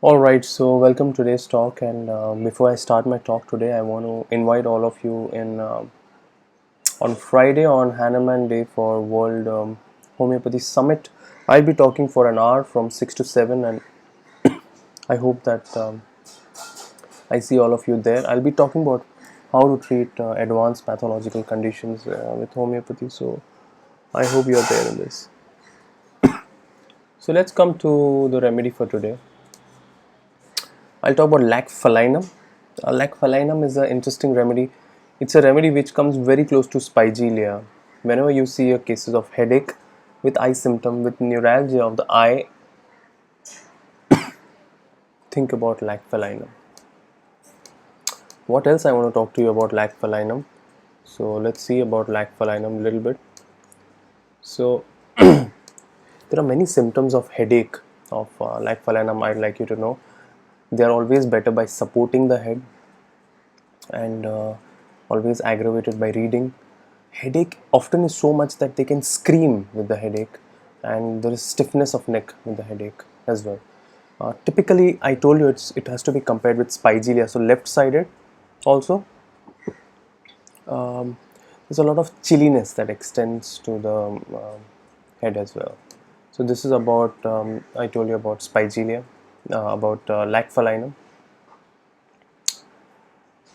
Alright, so welcome to today's talk. And before I start my talk today, I want to invite all of you in on Friday on Hanuman Day for World Homeopathy Summit. I'll be talking for an hour from 6 to 7, and I hope that I see all of you there. I'll be talking about how to treat advanced pathological conditions with homeopathy. So I hope you're there in this. So let's come to the remedy for today. I'll talk about lac falinum. Lac falinum is an interesting remedy. It's a remedy which comes very close to spigelia. Whenever you see a cases of headache with eye symptom, with neuralgia of the eye, think about lac falinum. What else I want to talk to you about lac falinum? So let's see about lac falinum a little bit. So there are many symptoms of headache of lac falinum. I'd like you to know. They are always better by supporting the head and always aggravated by reading. Headache often is so much that they can scream with the headache, and there is stiffness of neck with the headache as well. Typically, I told you it has to be compared with spigelia, so left-sided. Also, there's a lot of chilliness that extends to the head as well. So this is about I told you about spigelia, about lac falinum.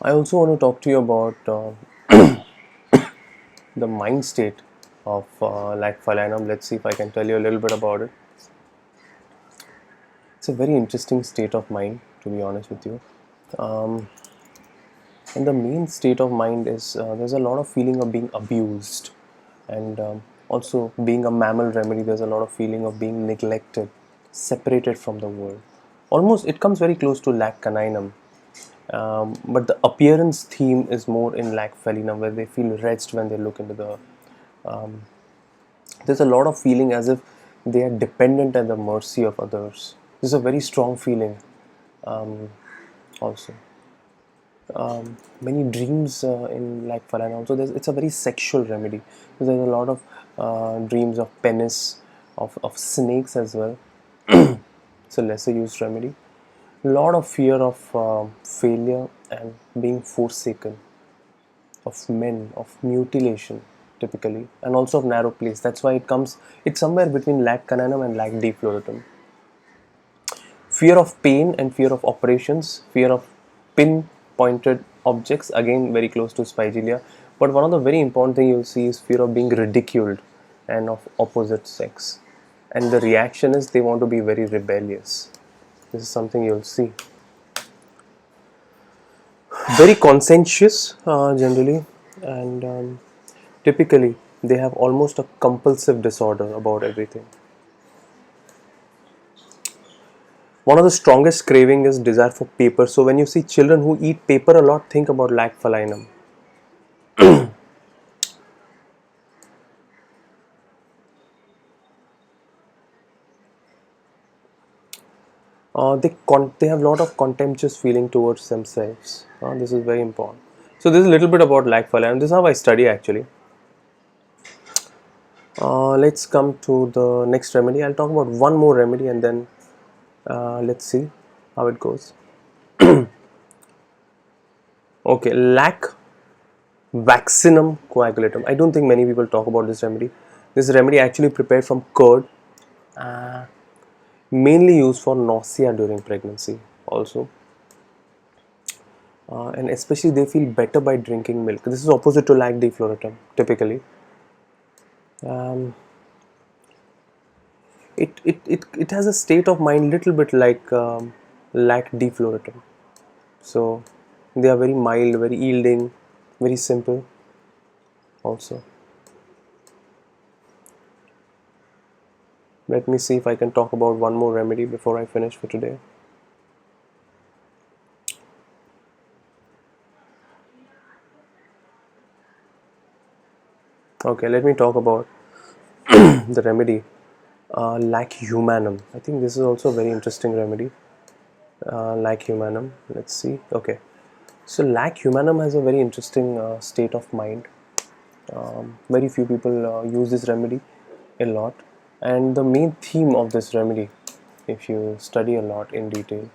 I also want to talk to you about the mind state of lac falinum. Let's see if I can tell you a little bit about it. It's a very interesting state of mind, to be honest with you. Um, and the main state of mind is there's a lot of feeling of being abused, and also being a mammal remedy, there's a lot of feeling of being neglected, separated from the world. Almost, it comes very close to lac caninum. But the appearance theme is more in lac falinum, where they feel wretched when they look into the there's a lot of feeling as if they are dependent at the mercy of others. This is a very strong feeling. Also, many dreams in like Falana. Also, it's a very sexual remedy. There's a lot of dreams of penis, of snakes as well. It's a lesser used remedy. A lot of fear of failure and being forsaken, of men, of mutilation typically, and also of narrow place. That's why it's somewhere between lac caninum and lac defloratum. Fear of pain and fear of operations, fear of pin pointed objects, again very close to spigelia. But one of the very important thing you'll see is fear of being ridiculed and of opposite sex. And the reaction is they want to be very rebellious. This is something you'll see. Very conscientious generally, and typically they have almost a compulsive disorder about everything. One of the strongest craving is desire for paper. So when you see children who eat paper a lot, think about lac falinum. They have a lot of contemptuous feeling towards themselves. This is very important. So this is a little bit about lac falinum. This is how I study actually. Let's come to the next remedy. I'll talk about one more remedy and then let's see how it goes. Okay, lac vaccinum coagulatum. I don't think many people talk about this remedy. This remedy actually prepared from curd, mainly used for nausea during pregnancy also. And especially they feel better by drinking milk. This is opposite to lac defloratum typically. It has a state of mind little bit like lac defloratum. So they are very mild, very yielding, very simple also. Let me see if I can talk about one more remedy before I finish for today. Okay, let me talk about the remedy lac humanum. I think this is also a very interesting remedy. Lac humanum. Let's see. Okay, so lac humanum has a very interesting state of mind. Very few people use this remedy a lot, and the main theme of this remedy if you study a lot in detail,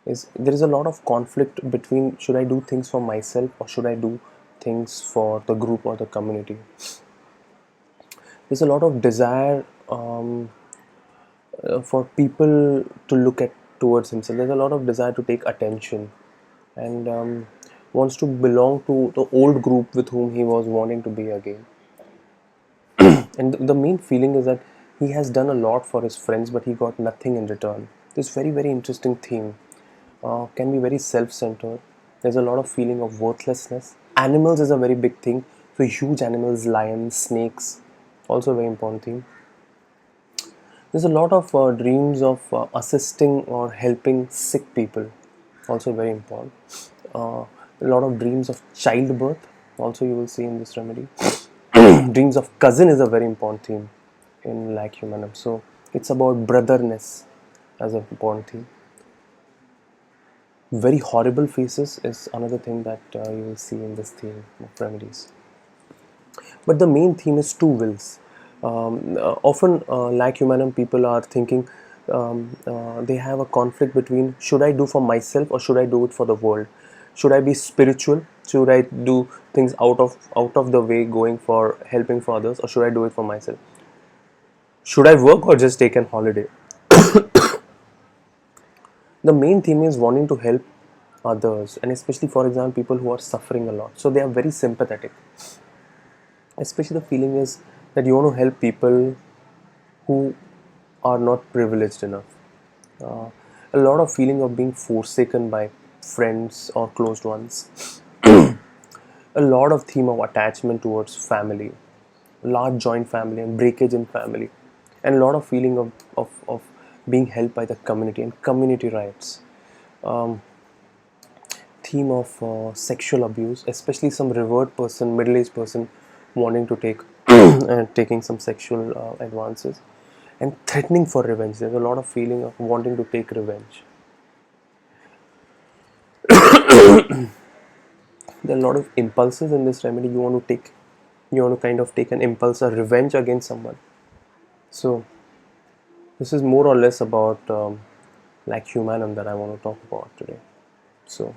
is there is a lot of conflict between should I do things for myself or should I do things for the group or the community. There's a lot of desire for people to look at towards himself. There's a lot of desire to take attention, and wants to belong to the old group with whom he was wanting to be again. And the main feeling is that he has done a lot for his friends, but he got nothing in return. This very interesting theme can be very self-centered. There's a lot of feeling of worthlessness. Animals is a very big thing. So huge animals, lions, snakes, also a very important theme. There's a lot of dreams of assisting or helping sick people, also very important. A lot of dreams of childbirth, also you will see in this remedy. Dreams of cousin is a very important theme in like humanum. So it's about brotherness as an important theme. Very horrible faces is another thing that you will see in this theme of remedies. But the main theme is two wills. Often, like humanum, people are thinking they have a conflict between should I do for myself or should I do it for the world? Should I be spiritual? Should I do things out of the way, going for helping for others, or should I do it for myself? Should I work or just take an holiday? The main theme is wanting to help others, and especially, for example, people who are suffering a lot. So they are very sympathetic. Especially the feeling is that you want to help people who are not privileged enough. Uh, a lot of feeling of being forsaken by friends or closed ones. A lot of theme of attachment towards family, large joint family and breakage in family, and a lot of feeling of being helped by the community and community rights. Um, Theme of sexual abuse, especially some revert person, middle-aged person wanting to take and taking some sexual advances, and threatening for revenge. There's a lot of feeling of wanting to take revenge. There are a lot of impulses in this remedy. You want to kind of take an impulse or revenge against someone. So this is more or less about like humanum that I want to talk about today. So